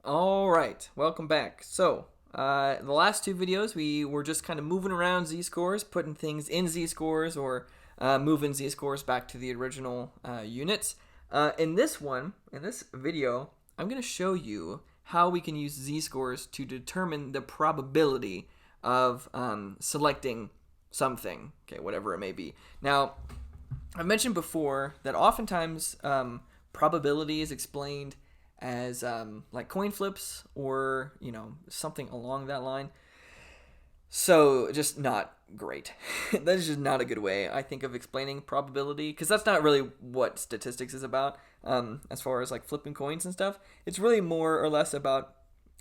All right, welcome back. So, the last two videos, we were just kind of moving around z-scores, putting things in z-scores, or moving z-scores back to the original units. In this video, I'm going to show you how we can use z-scores to determine the probability of selecting something, okay, whatever it may be. Now, I mentioned before that oftentimes probability is explained as like coin flips or something along that line. So just not great. That is just not a good way, I think, of explaining probability, because that's not really what statistics is about. As far as like flipping coins and stuff, it's really more or less about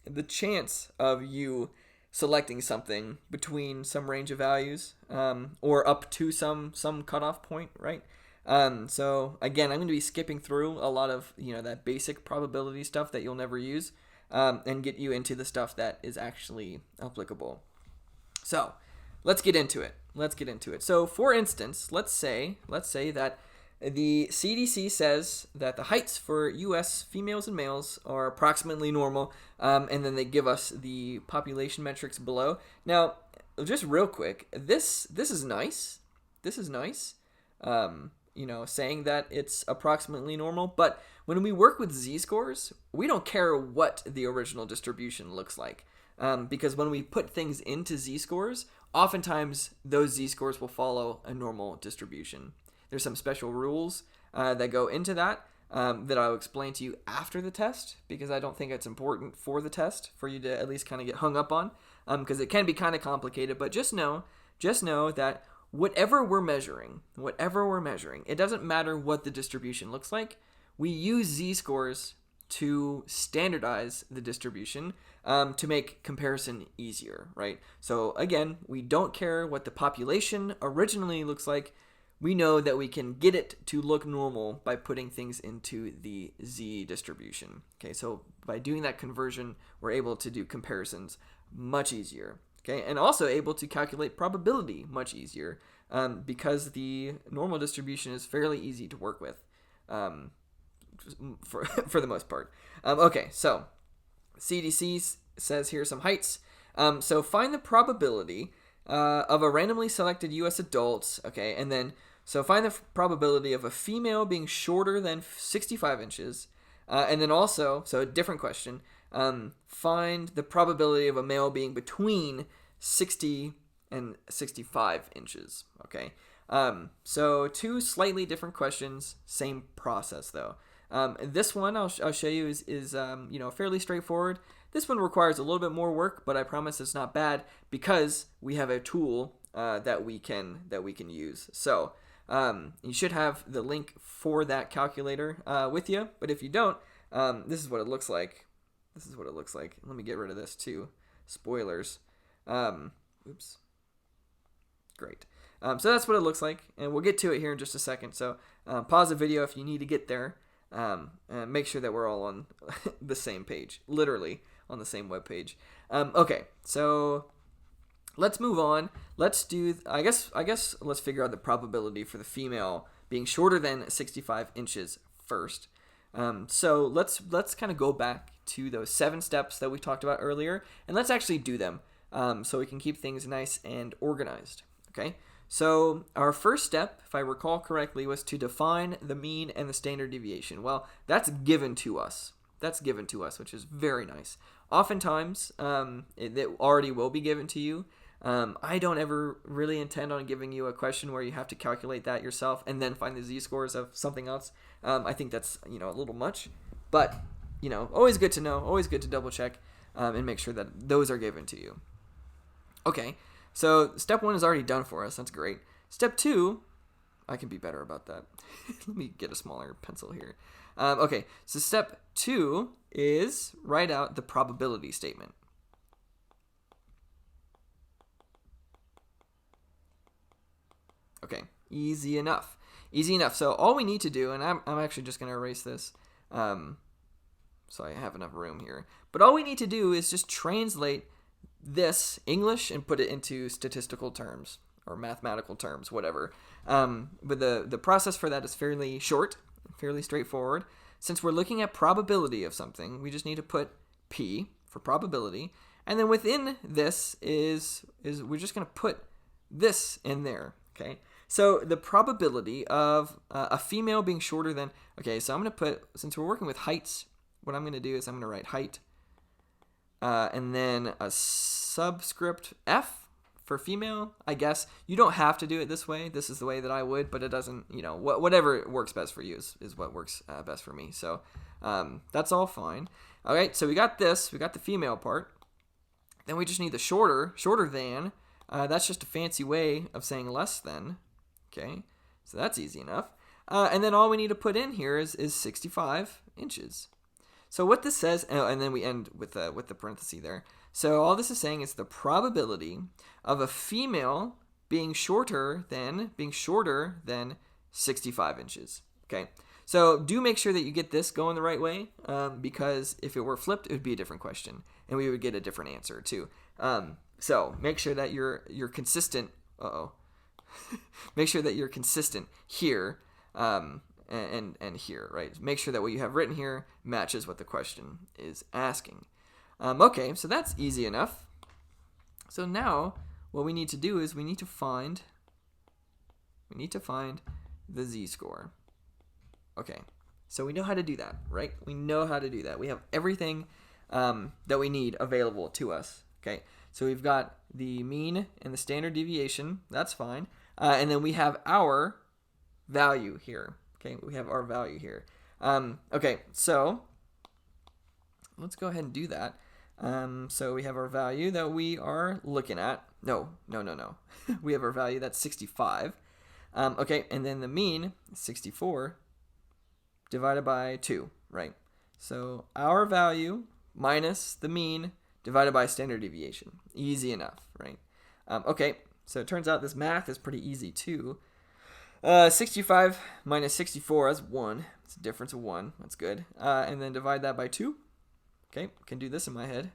the chance of you selecting something between some range of values, or up to some cutoff point, right? So again, I'm going to be skipping through a lot of that basic probability stuff that you'll never use, and get you into the stuff that is actually applicable. So let's get into it. So for instance, let's say that the CDC says that the heights for U.S. females and males are approximately normal, and then they give us the population metrics below. Now, just real quick, this is nice. Saying that it's approximately normal, but when we work with z-scores, we don't care what the original distribution looks like, because when we put things into z-scores, oftentimes those z-scores will follow a normal distribution. There's some special rules that go into that that I'll explain to you after the test, because I don't think it's important for the test for you to at least kind of get hung up on, because it can be kind of complicated. But just know that whatever we're measuring, it doesn't matter what the distribution looks like. We use z-scores to standardize the distribution, to make comparison easier, right? So again, we don't care what the population originally looks like. We know that we can get it to look normal by putting things into the z distribution. Okay, so by doing that conversion, we're able to do comparisons much easier. Okay, and also able to calculate probability much easier, because the normal distribution is fairly easy to work with, for the most part. Okay, so CDC says here some heights. So find the probability of a randomly selected U.S. adult. Okay, and then so find the probability of a female being shorter than 65 inches, and then also, so a different question. Find the probability of a male being between 60 and 65 inches. Okay. So two slightly different questions, same process though. This one I'll show you is fairly straightforward. This one requires a little bit more work, but I promise it's not bad, because we have a tool that we can use. So you should have the link for that calculator with you, but if you don't, this is what it looks like. Let me get rid of this too. Spoilers. Oops. Great. So that's what it looks like, and we'll get to it here in just a second. So pause the video if you need to get there. And make sure that we're all on the same page, literally on the same web page. Okay, so let's move on. Let's do, I guess let's figure out the probability for the female being shorter than 65 inches first. So let's kind of go back to those 7 steps that we talked about earlier, and let's actually do them, so we can keep things nice and organized. Okay, so our first step, if I recall correctly, was to define the mean and the standard deviation. Well, that's given to us, which is very nice. Oftentimes, it already will be given to you. I don't ever really intend on giving you a question where you have to calculate that yourself and then find the z-scores of something else. I think that's a little much, but always good to know, always good to double check, and make sure that those are given to you. Okay, so step 1 is already done for us. That's great. Step 2, I can be better about that. Let me get a smaller pencil here. Okay, so step 2 is write out the probability statement. Okay, easy enough. So all we need to do, and I'm actually just going to erase this, so I have enough room here. But all we need to do is just translate this English and put it into statistical terms or mathematical terms, whatever. But the process for that is fairly short, fairly straightforward. Since we're looking at probability of something, we just need to put P for probability. And then within this is we're just going to put this in there, okay? So the probability of a female being shorter than, okay, so I'm going to put, since we're working with heights, what I'm going to do is I'm going to write height, and then a subscript F for female. I guess you don't have to do it this way. This is the way that I would, but it doesn't, whatever works best for you is what works best for me. So that's all fine. All right, so we got this. We got the female part. Then we just need the shorter than. That's just a fancy way of saying less than. Okay, so that's easy enough. And then all we need to put in here is 65 inches. So what this says, and then we end with the parenthesis there. So all this is saying is the probability of a female being shorter than 65 inches. Okay, so do make sure that you get this going the right way, because if it were flipped, it would be a different question, and we would get a different answer too. So make sure that you're consistent. Make sure that you're consistent here. And here, right? Make sure that what you have written here matches what the question is asking. Okay, so that's easy enough. So now what we need to do is we need to find the z-score. Okay, so we know how to do that, right? We know how to do that. We have everything that we need available to us. Okay, so we've got the mean and the standard deviation. That's fine. And then we have our value here. Okay, we have our value here. Okay, so let's go ahead and do that. So we have our value that we are looking at. No. We have our value that's 65. Okay, and then the mean is 64 divided by 2, right? So our value minus the mean divided by standard deviation. Easy enough, right? Okay, so it turns out this math is pretty easy too. 65 minus 64, that's 1. It's a difference of 1. That's good. And then divide that by 2. Okay, can do this in my head.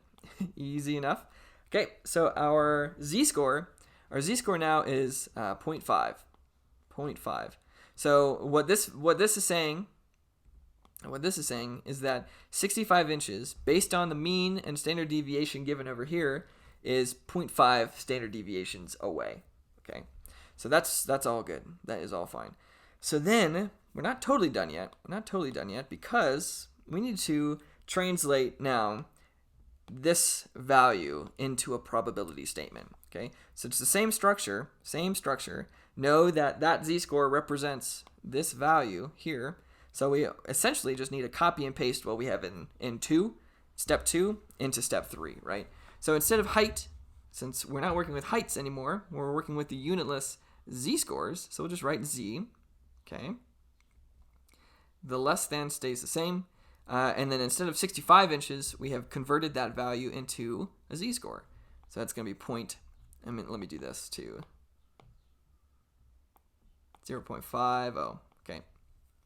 Easy enough. Okay, so our z-score now is 0.5. 0.5. So what this is saying is that 65 inches, based on the mean and standard deviation given over here, is 0.5 standard deviations away. Okay. So that's all good. That is all fine. So then we're not totally done yet. Because we need to translate now this value into a probability statement. Okay, so it's the same structure. Know that z-score represents this value here. So we essentially just need to copy and paste what we have in step 2 into step 3, right? So instead of height, since we're not working with heights anymore, we're working with the unitless z-scores, so we'll just write z, okay? The less than stays the same, and then instead of 65 inches, we have converted that value into a z-score. So that's going to be let me do this too. 0.50, okay.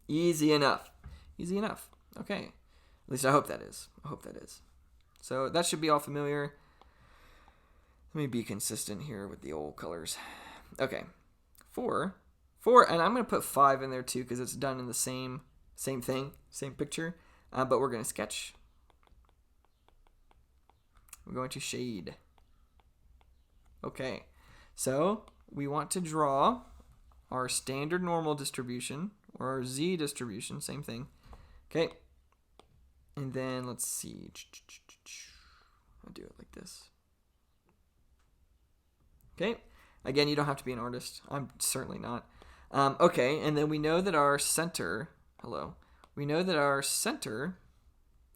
Easy enough. Okay. At least I hope that is. So that should be all familiar. Let me be consistent here with the old colors. Okay. 4, and I'm going to put 5 in there too because it's done in the same thing, same picture, but we're going to sketch. We're going to shade. Okay, so we want to draw our standard normal distribution, or our z distribution, same thing. Okay, and then let's see. I'll do it like this. Okay. Again, you don't have to be an artist. I'm certainly not. Okay, and then we know that our center,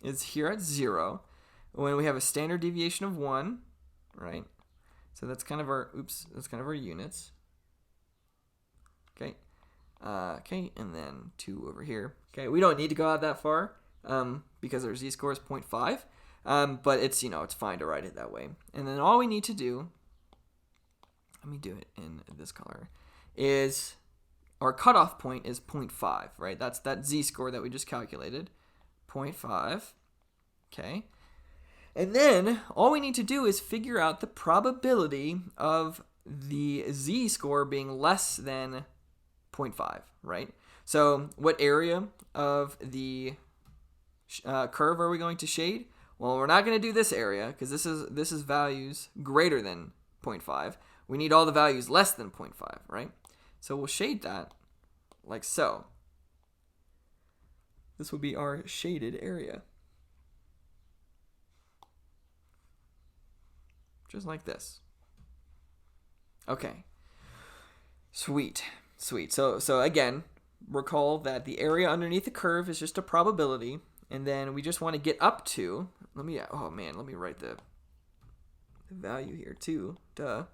is here at 0 when we have a standard deviation of 1, right? So that's kind of our units. Okay. Okay, and then 2 over here. Okay, we don't need to go out that far because our z-score is 0.5, but it's fine to write it that way. And then all we need to do, let me do it in this color, is our cutoff point is 0.5, right? That's that z-score that we just calculated, 0.5, okay? And then all we need to do is figure out the probability of the z-score being less than 0.5, right? So what area of the curve are we going to shade? Well, we're not going to do this area because this is values greater than 0.5. We need all the values less than 0.5, right? So we'll shade that like so. This will be our shaded area. Just like this. Okay. Sweet. So again, recall that the area underneath the curve is just a probability, and then we just want to get up to, let me write the value here too. Duh.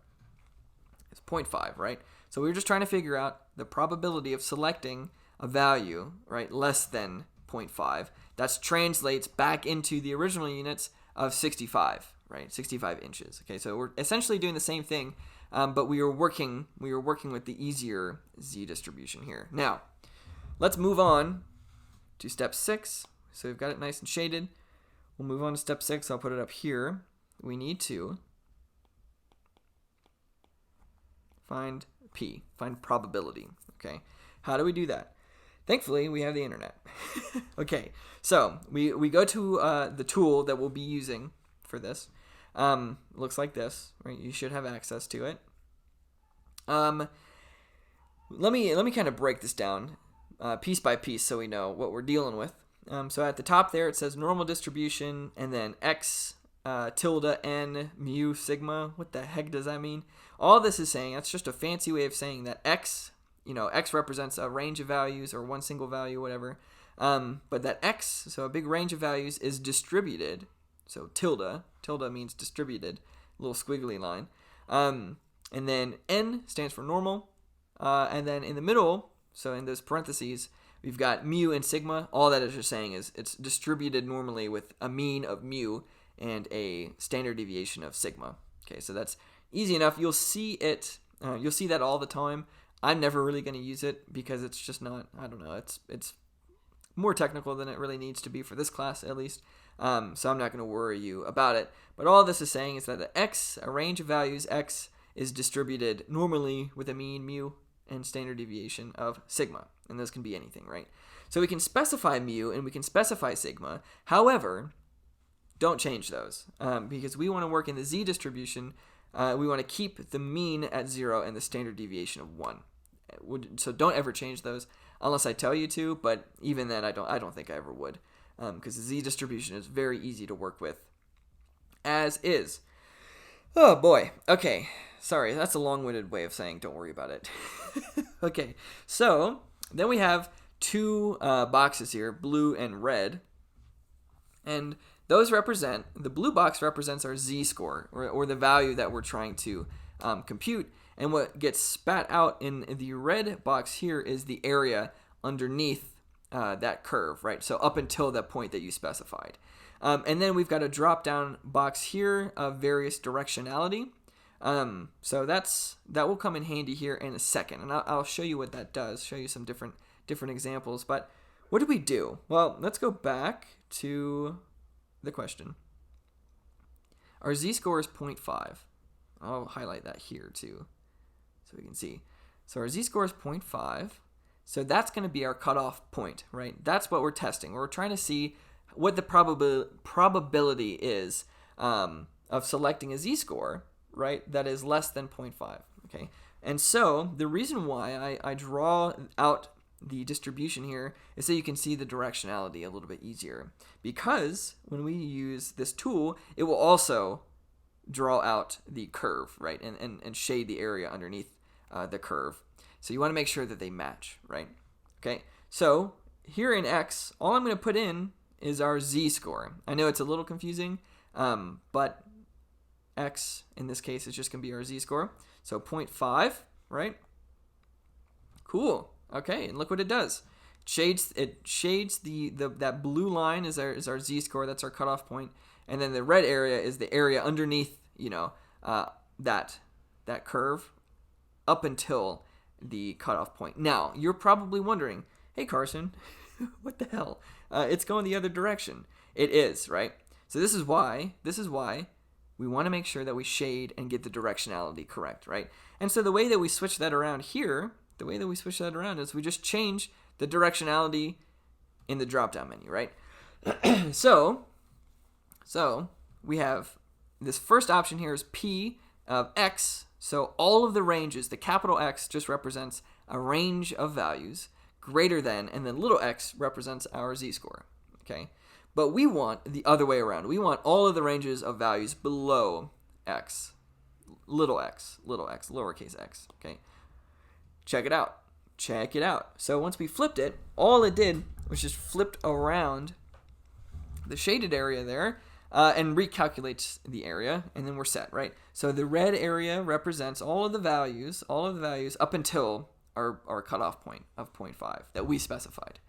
It's 0.5, right? So we're just trying to figure out the probability of selecting a value, right, less than 0.5. That translates back into the original units of 65, right? 65 inches. Okay, so we're essentially doing the same thing, but we were working with the easier z distribution here. Now, let's move on to step 6. So we've got it nice and shaded. We'll move on to step 6. I'll put it up here. We need to find P, find probability. Okay, how do we do that? Thankfully, we have the internet. Okay, so we go to the tool that we'll be using for this. Looks like this, right? You should have access to it. Let me kind of break this down piece by piece so we know what we're dealing with. So at the top there, it says normal distribution, and then x tilde n mu sigma. What the heck does that mean? All this is saying, that's just a fancy way of saying that x, x represents a range of values or one single value, whatever. But that x, so a big range of values, is distributed. So tilde means distributed, little squiggly line. And then n stands for normal. And then in the middle, so in those parentheses, we've got mu and sigma. All that is just saying is it's distributed normally with a mean of mu and a standard deviation of sigma. Okay, so that's easy enough. You'll see it. You'll see that all the time. I'm never really going to use it because it's just not. I don't know. It's more technical than it really needs to be for this class, at least. So I'm not going to worry you about it. But all this is saying is that the x, a range of values x, is distributed normally with a mean mu and standard deviation of sigma. And those can be anything, right? So we can specify mu and we can specify sigma. However, don't change those because we want to work in the z distribution. We want to keep the mean at 0 and the standard deviation of 1. So don't ever change those unless I tell you to, but even then I don't think I ever would because the z distribution is very easy to work with as is. Oh boy. Okay. Sorry, that's a long-winded way of saying don't worry about it. Okay. So then we have two boxes here, blue and red. And those represent, the blue box represents our z-score, or the value that we're trying to compute. And what gets spat out in the red box here is the area underneath that curve, right? So up until that point that you specified. And then we've got a drop-down box here of various directionality. So that will come in handy here in a second. And I'll show you what that does, show you some different examples. But what did we do? Well, let's go back to the question. Our z-score is 0.5. I'll highlight that here too so we can see. So our z-score is 0.5. So that's going to be our cutoff point, right? That's what we're testing. We're trying to see what the probability is of selecting a z-score, right, that is less than 0.5, okay? And so the reason why I draw out the distribution here is so you can see the directionality a little bit easier. Because when we use this tool, it will also draw out the curve, right, and shade the area underneath the curve. So you want to make sure that they match, right? Okay, so here in X, all I'm going to put in is our z-score. I know it's a little confusing, but X in this case is just going to be our z-score. So 0.5, right? Cool. Okay, and look what it does. It shades that blue line is our z-score. That's our cutoff point, and then the red area is the area underneath, that curve up until the cutoff point. Now you're probably wondering, hey Carson, what the hell? It's going the other direction. It is, right? So this is why we want to make sure that we shade and get the directionality correct, right? And so the way that we switch that around here, is we just change the directionality in the drop-down menu, right? So So we have this first option here is P of X. So all of the ranges, the capital X just represents a range of values greater than, and then little x represents our z-score. Okay, but we want the other way around. We want all of the ranges of values below x, lowercase x. Okay, check it out. Check it out. So once we flipped it, all it did was just flipped around the shaded area there and recalculates the area, and then we're set, right? So the red area represents all of the values up until our cutoff point of 0.5 that we specified.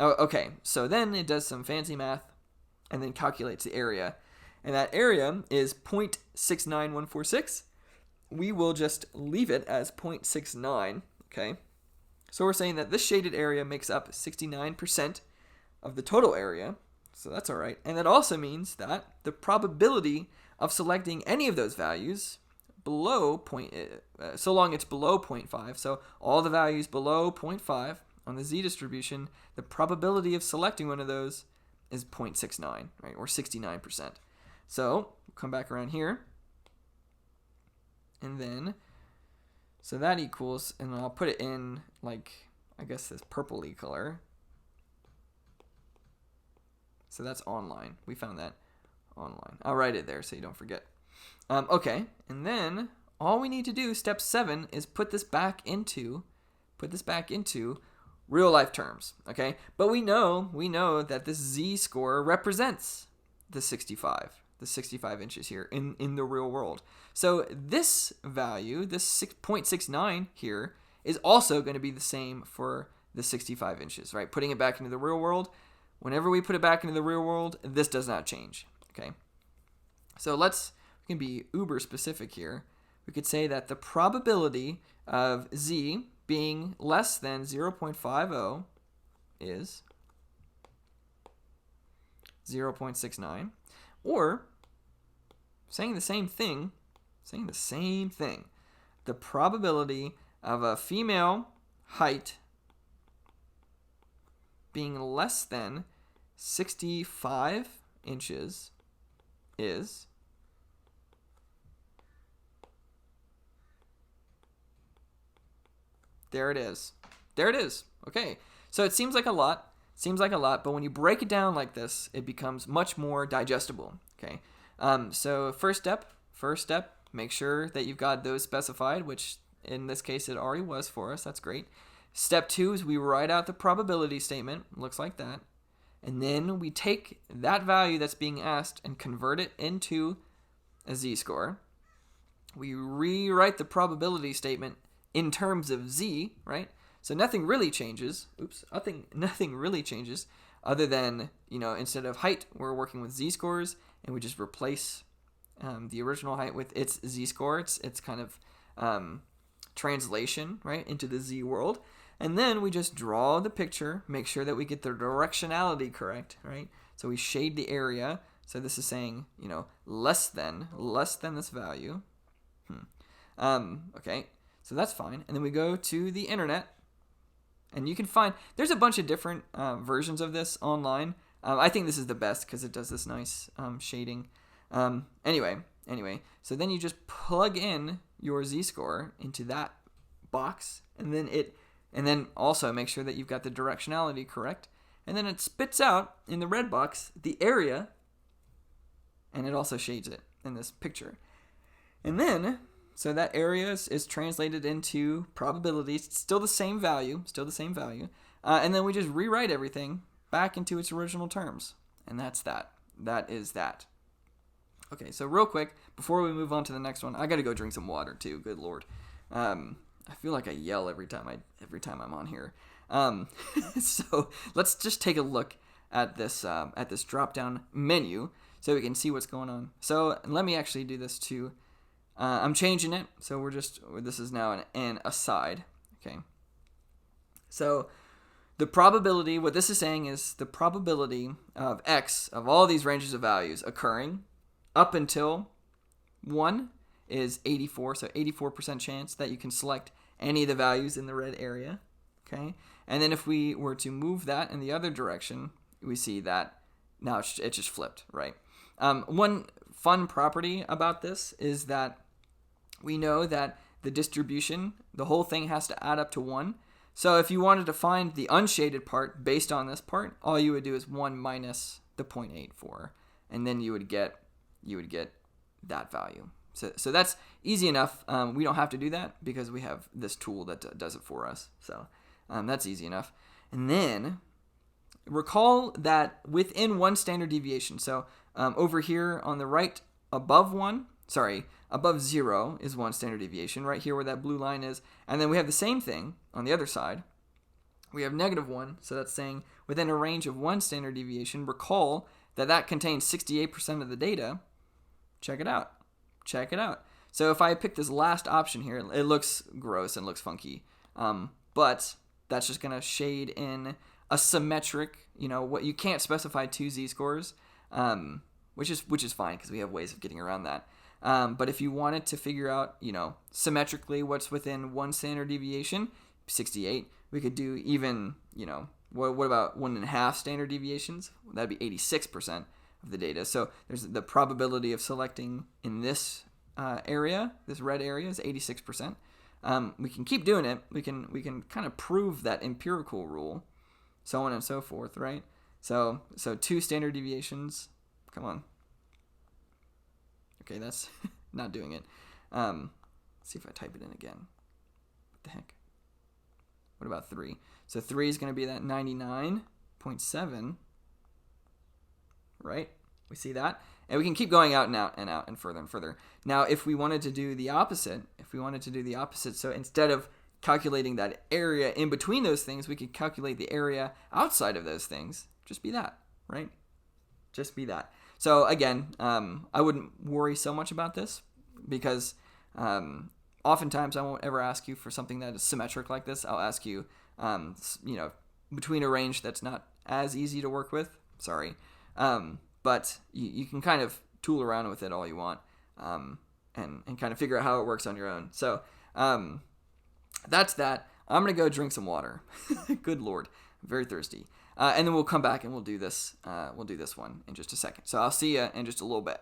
Okay, so then it does some fancy math and then calculates the area. And that area is 0.69146. We will just leave it as 0.69, okay? So we're saying that this shaded area makes up 69% of the total area, so that's all right. And that also means that the probability of selecting any of those values below so long it's below 0.5, so all the values below 0.5 on the z distribution, the probability of selecting one of those is 0.69, right, or 69%. So we'll come back around here, and then so that equals, and I'll put it in like, I guess this purpley color. So that's online. We found that online. I'll write it there so you don't forget. Okay, and then all we need to do, step 7, is put this back into real life terms. Okay, but we know that this z-score represents the 65 inches here in the real world. So this value, this 0.69 here, is also going to be the same for the 65 inches, right? Putting it back into the real world. Whenever we put it back into the real world, this does not change. Okay, so we can be uber specific here. We could say that the probability of z being less than 0.50 is 0.69, or saying the same thing, the probability of a female height being less than 65 inches is there it is. Okay, so it seems like a lot, but when you break it down like this, it becomes much more digestible. Okay, so first step, make sure that you've got those specified, which in this case it already was for us. That's great. Step 2 is we write out the probability statement, looks like that, and then we take that value that's being asked and convert it into a z-score. We rewrite the probability statement in terms of z, right? So nothing really changes. Nothing really changes other than, instead of height, we're working with z-scores, and we just replace the original height with its z-score. It's kind of translation, right, into the z world. And then we just draw the picture, make sure that we get the directionality correct, right? So we shade the area. So this is saying, less than this value. Okay, so that's fine. And then we go to the internet, and you can find, there's a bunch of different versions of this online. I think this is the best because it does this nice shading. Anyway, so then you just plug in your z-score into that box, and then also make sure that you've got the directionality correct, and then it spits out in the red box the area, and it also shades it in this picture. And then, so that area is translated into probabilities. It's still the same value, and then we just rewrite everything back into its original terms, and that's that. That is that. Okay, so real quick, before we move on to the next one, I gotta go drink some water too. Good Lord. I feel like I yell every time I'm on here. So let's just take a look at this drop-down menu so we can see what's going on. So let me actually do this too. I'm changing it, so this is now an aside. Okay. So the probability, what this is saying is the probability of x of all these ranges of values occurring up until 1 is 84, so 84% chance that you can select any of the values in the red area, okay? And then if we were to move that in the other direction, we see that now it's just flipped, right? One fun property about this is that we know that the distribution, the whole thing has to add up to 1. So if you wanted to find the unshaded part based on this part, all you would do is 1 minus the 0.84, and then you would get that value. So that's easy enough. We don't have to do that because we have this tool that does it for us. So that's easy enough. And then recall that within 1 standard deviation, so over here on the right above 0 is 1 standard deviation, right here where that blue line is. And then we have the same thing on the other side. We have -1, so that's saying within a range of 1 standard deviation, recall that contains 68% of the data. Check it out. So if I pick this last option here, it looks gross and looks funky, but that's just going to shade in a symmetric, what you can't specify 2 z-scores, which is fine because we have ways of getting around that. But if you wanted to figure out, symmetrically what's within 1 standard deviation, 68, we could do even, what about 1.5 standard deviations? That'd be 86% of the data. So there's the probability of selecting in this area, this red area, is 86%. We can keep doing it. We can kind of prove that empirical rule, so on and so forth, right? So 2 standard deviations. Come on. Okay, that's not doing it. Let's see if I type it in again. What the heck? What about 3? So 3 is going to be that 99.7, right? We see that? And we can keep going out and out and out and further and further. Now, if we wanted to do the opposite, so instead of calculating that area in between those things, we could calculate the area outside of those things. Just be that, right? Just be that. So again, I wouldn't worry so much about this because oftentimes I won't ever ask you for something that is symmetric like this. I'll ask you, between a range that's not as easy to work with. Sorry. But you can kind of tool around with it all you want and kind of figure out how it works on your own. So that's that. I'm going to go drink some water. Good Lord. I'm very thirsty. And then we'll come back and we'll do this one in just a second. So I'll see you in just a little bit.